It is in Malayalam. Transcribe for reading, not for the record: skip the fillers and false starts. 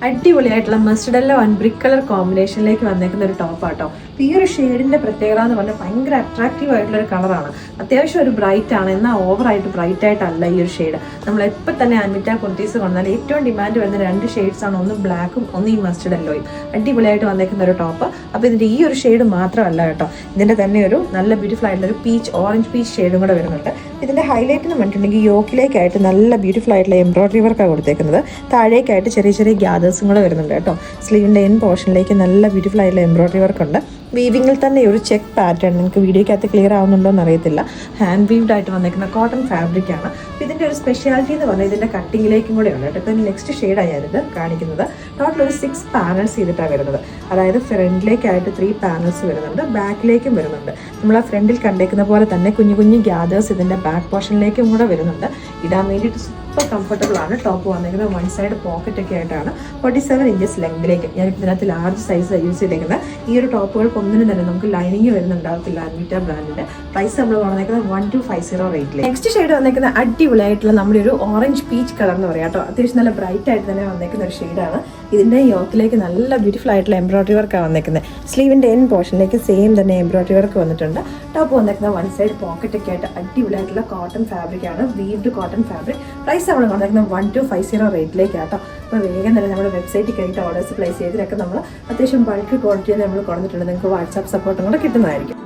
അടിപൊളിയായിട്ടുള്ള മസ്റ്റർഡ് ആൻഡ് ബ്രിക്ക് കളർ കോമ്പിനേഷനിലേക്ക് വന്നേക്കുന്ന ഒരു ടോപ്പാട്ടോ. ഈ ഒരു ഷെയ്ഡിന്റെ പ്രത്യേകത എന്ന് പറഞ്ഞാൽ ഭയങ്കര അട്രാക്റ്റീവ് ആയിട്ടുള്ള ഒരു കളറാണ്. അത്യാവശ്യം ഒരു ബ്രൈറ്റ് ആണ്, എന്നാൽ ഓവറായിട്ട് ബ്രൈറ്റ് ആയിട്ടല്ല ഈ ഒരു ഷെയ്ഡ്. നമ്മൾ എപ്പോൾ തന്നെ അൻവിറ്റ കുർത്തീസ് കൊണ്ടാൽ ഏറ്റവും ഡിമാൻഡ് വരുന്ന 2 ഷെയ്ഡ്സ് ആണ്, ഒന്ന് ബ്ലാക്കും ഒന്ന് ഈ മസ്റ്റർഡ് യെല്ലോയും. അടിപൊളിയായിട്ട് വന്നേക്കുന്ന ഒരു ടോപ്പ്. അപ്പോൾ ഇതിന്റെ ഈ ഒരു ഷെയ്ഡ് മാത്രമല്ല കേട്ടോ, ഇതിന്റെ തന്നെ ഒരു നല്ല ബ്യൂട്ടിഫുൾ ആയിട്ടുള്ള ഒരു ഓറഞ്ച് പീച്ച് ഷെയ്ഡും കൂടെ വരുന്നുണ്ട്. ഇതിന്റെ ഹൈലൈറ്റ് എന്ന് പറഞ്ഞിട്ടുണ്ടെങ്കിൽ യോക്കിലേക്കായിട്ട് നല്ല ബ്യൂട്ടിഫുൾ ആയിട്ടുള്ള എംബ്രോയിഡറി വർക്കാണ് കൊടുത്തേക്കുന്നത്. താഴേക്കായിട്ട് ചെറിയ ചെറിയ ഗ്യാദേഴ്സും കൂടെ വരുന്നുണ്ട് കേട്ടോ. സ്ലീവിന്റെ എൻ പോർഷനിലേക്ക് നല്ല ബ്യൂട്ടിഫുൾ ആയിട്ടുള്ള എംബ്രോയിഡറി വർക്ക് ഉണ്ട്. വീവിങ്ങിൽ തന്നെ ഒരു ചെക്ക് പാറ്റേൺ, നിങ്ങൾക്ക് വീഡിയോക്കകത്ത് ക്ലിയർ ആവുന്നുണ്ടോ എന്ന് അറിയത്തില്ല. ഹാൻഡ് വീവ്ഡ് ആയിട്ട് വന്നിരിക്കുന്ന കോട്ടൺ ഫാബ്രിക് ആണ്. ഇതിൻ്റെ ഒരു സ്പെഷ്യാലിറ്റി എന്ന് പറഞ്ഞാൽ ഇതിൻ്റെ കട്ടിങ്ങിലേക്കും കൂടെ ഉണ്ട് കേട്ടോ. ഇപ്പം നെക്സ്റ്റ് ഷെയ്ഡാണ് ഞാനിത് കാണിക്കുന്നത്. ടോട്ടൽ ഒരു 6 പാനൽസ് ചെയ്തിട്ടാണ് വരുന്നത്. അതായത് ഫ്രണ്ടിലേക്കായിട്ട് 3 പാനൽസ് വരുന്നുണ്ട്, ബാക്കിലേക്കും വരുന്നുണ്ട്. നമ്മൾ ആ ഫ്രണ്ടിൽ കണ്ടേക്കുന്ന പോലെ തന്നെ കുഞ്ഞു കുഞ്ഞു ഗ്യാദേഴ്സ് ഇതിൻ്റെ ബാക്ക് പോർഷനിലേക്കും കൂടെ വരുന്നുണ്ട്. ഇടാൻ വേണ്ടിയിട്ട് സൂപ്പർ കംഫർട്ടബിൾ ആണ്. ടോപ്പ് വന്നിരിക്കുന്നത് 1 സൈഡ് പോക്കറ്റ് ഒക്കെ ആയിട്ടാണ്. 47 ഇഞ്ചസ് ലെങ്തിലേക്ക്. ഞാൻ ഇതിനകത്ത് ലാർജ് സൈസ് യൂസ് ചെയ്തേക്കുന്നത്. ഈ ഒരു ടോപ്പുകൾക്ക് ഒന്നിനും തന്നെ നമുക്ക് ലൈനിങ് വരുന്നുണ്ടാവത്തില്ല. അൻവിറ്റ ബ്രാൻഡിന്റെ പ്രൈസ് നമ്മൾ വന്നേക്കുന്നത് 1250 റേറ്റിലേക്ക്. നെക്സ്റ്റ് ഷെയ്ഡ് വന്നേക്കുന്ന അടിപൊളിയായിട്ടുള്ള നമ്മുടെ ഒരു ഓറഞ്ച് പീച്ച് കളർ എന്ന് പറയാം കേട്ടോ. അത്യാവശ്യം നല്ല ബ്രൈറ്റ് ആയിട്ട് തന്നെ വന്നേക്കുന്ന ഒരു ഷെയ്ഡാണ്. ഇതിന്റെ യോക്കിലേക്ക് നല്ല ബ്യൂട്ടിഫുൾ ആയിട്ടുള്ള എംബ്രോയിഡറി വർക്കാണ് വന്നേക്കുന്നത്. സ്ലീവിന്റെ എൻ പോർഷനിലേക്ക് സെയിം തന്നെ എംബ്രോയിഡറി വർക്ക് വന്നിട്ടുണ്ട്. ടോപ്പ് വന്നേക്കുന്ന 1 സൈഡ് പോക്കറ്റ് ഒക്കെ ആയിട്ട് അടിപൊളിയായിട്ടുള്ള കോട്ടൺ ഫാബ്രിക് ആണ്, വീവ്ഡ് കോട്ടൺ ഫാബ്രിക്. പ്രൈസ് നമ്മൾ വന്നേക്കുന്നത് 1250 റേറ്റിലേക്ക് ആട്ടോ. അപ്പോൾ വേഗം തന്നെ നമ്മുടെ വെബ്സൈറ്റിൽ കഴിഞ്ഞിട്ട് ഓർഡേഴ്സ് പ്ലേസ് ചെയ്തതിനൊക്കെ നമ്മൾ അത്യാവശ്യം ബൾക്ക് ക്വാണ്ടിറ്റി നമ്മൾ കൊടുത്തിട്ടുണ്ട്. നിങ്ങൾക്ക് വാട്സാപ്പ് സപ്പോർട്ടും കൂടെ കിട്ടുന്നതായിരിക്കും.